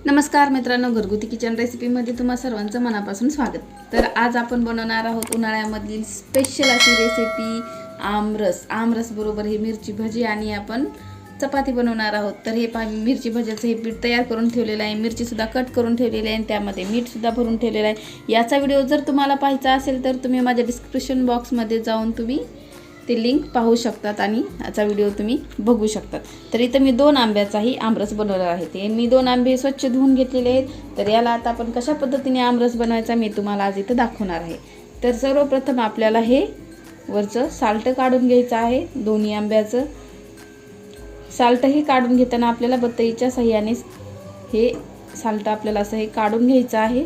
नमस्कार मित्रांनो, घरगुती किचन रेसिपीमध्ये तुम्हा सर्वांचं मनापासून स्वागत. तर आज आपण बनवणार आहोत उन्हाळ्यामधील स्पेशल अशी रेसिपी आमरस बरोबर ही मिरची भजी आणि आपण चपाती बनवणार आहोत. तर हे मिरची भज्याचं हे पीठ तयार करून ठेवलेलं आहे, मिरची सुद्धा कट करून ठेवलेली आहे आणि त्यामध्ये मीठ सुद्धा भरून ठेवलेलं आहे. याचा व्हिडिओ जर तुम्हाला पाहायचा असेल तर तुम्ही माझ्या डिस्क्रिप्शन बॉक्समध्ये जाऊन तुम्ही ते लिंक पाहू शकतात आणि याचा व्हिडिओ तुम्ही बघू शकतात. तर इथं मी 2 आंब्याचाही आमरस बनवणार आहे. ते मी 2 आंबे स्वच्छ धुवून घेतलेले आहेत. तर याला आता आपण कशा पद्धतीने आमरस बनवायचा मी तुम्हाला आज इथं दाखवणार आहे. तर सर्वप्रथम आपल्याला हे वरचं साल्ट काढून घ्यायचं आहे. दोन्ही आंब्याचं साल्टही काढून घेताना आपल्याला बत्तईच्या साह्याने हे साल्ट आपल्याला असं हे काढून घ्यायचं आहे.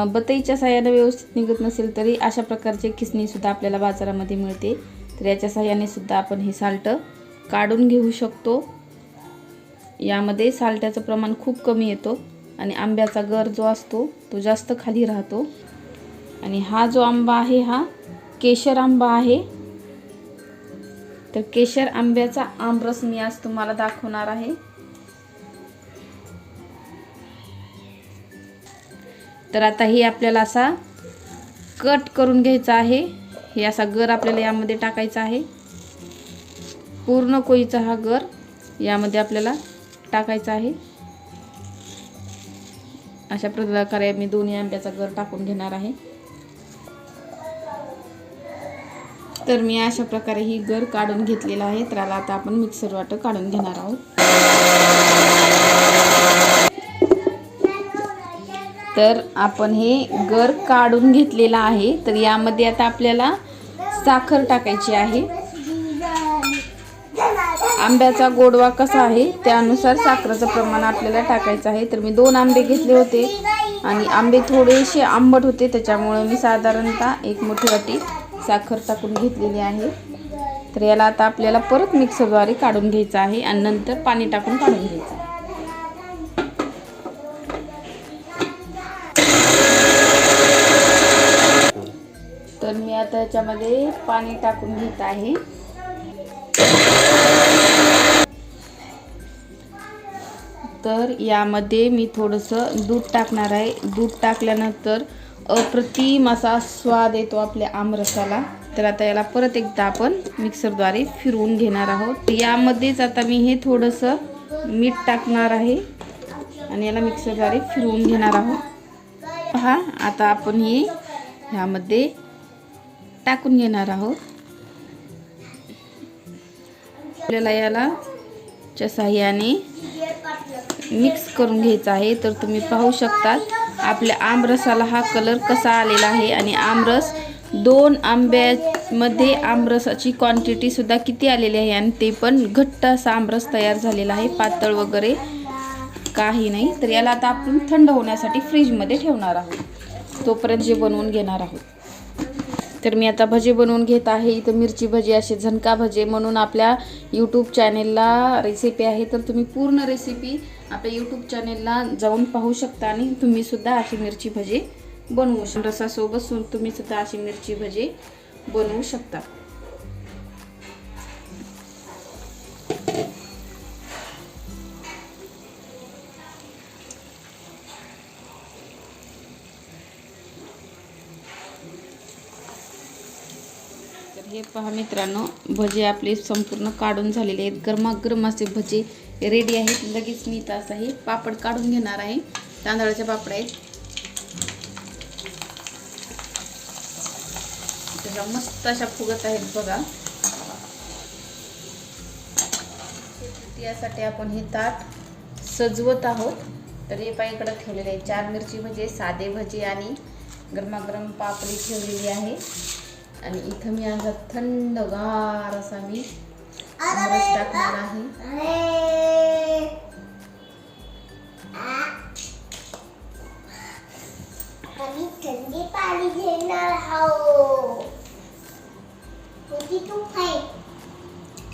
बत्तईच्या साह्याने व्यवस्थित निघत नसेल तरी अशा प्रकारचे खिसणी सुद्धा आपल्याला बाजारामध्ये मिळते. तर याच्या साह्याने सुद्धा आपण हे साल्ट काढून घेऊ शकतो. यामध्ये साल्टाचं प्रमाण खूप कमी येतो आणि आंब्याचा गर जो असतो तो जास्त खाली राहतो. आणि हा जो आंबा आहे हा केशर आंबा आहे. तर केशर आंब्याचा आमरस मी आज तुम्हाला दाखवणार आहे. तर आता हे आपल्याला असा कट करून घ्यायचा आहे. हे असा गर आपल्याला यामध्ये टाकायचा आहे. पूर्ण कोईचा हा गर यामध्ये आपल्याला टाकायचा आहे. अशा प्रकारे मी दोन्ही आंब्याचा गर टाकून घेणार आहे. तर मी अशा प्रकारे ही गर काढून घेतलेला आहे. तर आता आपण मिक्सर वाटं काढून घेणार आहोत. तर आपण हे गर काढून घेतलेला आहे. तर यामध्ये आता आपल्याला साखर टाकायची आहे. आंब्याचा गोडवा कसा आहे त्यानुसार साखरेचं प्रमाण आपल्याला टाकायचं आहे. तर मी 2 आंबे घेतले होते आणि आंबे थोडेसे आंबट होते, त्याच्यामुळे मी साधारणतः 1 मोठी वाटी साखर टाकून घेतलेली आहे. तर याला आता आपल्याला परत मिक्सरद्वारे काढून घ्यायचं आहे आणि नंतर पाणी टाकून काढून घ्यायचं. तर मी आता याच्यामध्ये पाणी टाकून घेत आहे. तर यामध्ये मी थोडंसं दूध टाकणार आहे. दूध टाकल्यानंतर अप्रतिम असा स्वाद येतो आपल्या आमरसाला. तर आता याला परत एकदा आपण मिक्सरद्वारे फिरवून घेणार आहोत. यामध्येच आता मी हे थोडंसं मीठ टाकणार आहे आणि याला मिक्सरद्वारे फिरवून घेणार आहोत. पहा, आता आपण हे ह्यामध्ये टाकून घेणार आहोत. आपल्याला याला च्या साह्याने मिक्स करून घ्यायचं आहे. तर तुम्ही पाहू शकता आपल्या आमरसाला हा कलर कसा आलेला आहे आणि आमरस 2 आंब्यामध्ये आमरसाची क्वांटिटी सुद्धा किती आलेली आहे आणि ते पण घट्ट असा आमरस तयार झालेला आहे, पातळ वगैरे काही नाही. तर याला आता आपण थंड होण्यासाठी फ्रीजमध्ये ठेवणार आहोत. तोपर्यंत जे बनवून घेणार आहोत. तर मी आता भजे बनवून घेत आहे. इथं मिरची भजी असे झणका भजे म्हणून आपल्या यूट्यूब चॅनेलला रेसिपी आहे. तर तुम्ही पूर्ण रेसिपी आपल्या यूट्यूब चॅनेलला जाऊन पाहू शकता आणि तुम्ही सुद्धा अशी मिरची भजी बनवू शकता. रसासोबत तुम्ही सुद्धा अशी मिरची भजी बनवू शकता. हे पहा मित्रांनो, भजे आपले संपूर्ण काढून झालेले आहेत. गरमागरम असे भजे रेडी आहेत. लगेच मी तसा हे पापड काढून घेणार आहे. तांदळाचे पापड आहेत. त्याचा मस्त अशा फुगत आहेत बघा. यासाठी आपण हे ताट सजवत आहोत. तर हे पहा इकडे ठेवलेले आहे 4 मिरची भजे, साधे भजे आणि गरमागरम पापडी ठेवलेली आहे. आणि इथं मी आज थंडगार असा मी आमरस टाकणार आहे. आम्ही थंडी पाणी घेणार आहोत.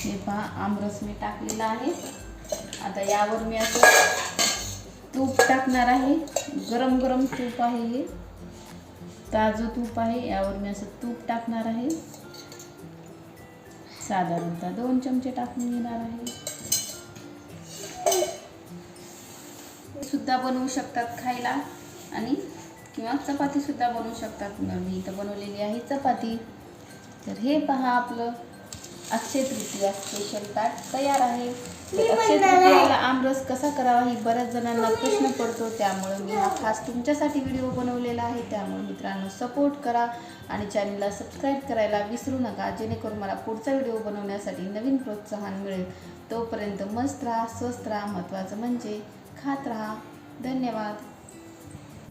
हे पहा आमरस मी टाकलेला आहे. आता यावर मी असं तूप टाकणार आहे. गरम गरम तूप आहे, हे ताजं तूप आहे. यावर मी असं तूप टाकणार आहे. साधारणतः 2 चमचे टाकून घेणार आहे. सुद्धा बनवू शकतात खायला आणि किंवा चपाती सुद्धा बनवू शकतात. मी इथं बनवलेली आहे चपाती. तर हे पहा आपलं अक्षय तृतीया स्पेशल ताट तयार आहे. तर अक्षय तृतीयाला आमरस कसा करावा ही बऱ्याच जणांना प्रश्न पडतो, त्यामुळे मी हा खास तुमच्यासाठी व्हिडिओ बनवलेला आहे. त्यामुळे मित्रांनो सपोर्ट करा आणि चॅनलला सबस्क्राईब करायला विसरू नका, जेणेकरून मला पुढचा व्हिडिओ बनवण्यासाठी नवीन प्रोत्साहन मिळेल. तोपर्यंत मस्त राहा, स्वस्त राहा, महत्त्वाचं म्हणजे खात राहा. धन्यवाद.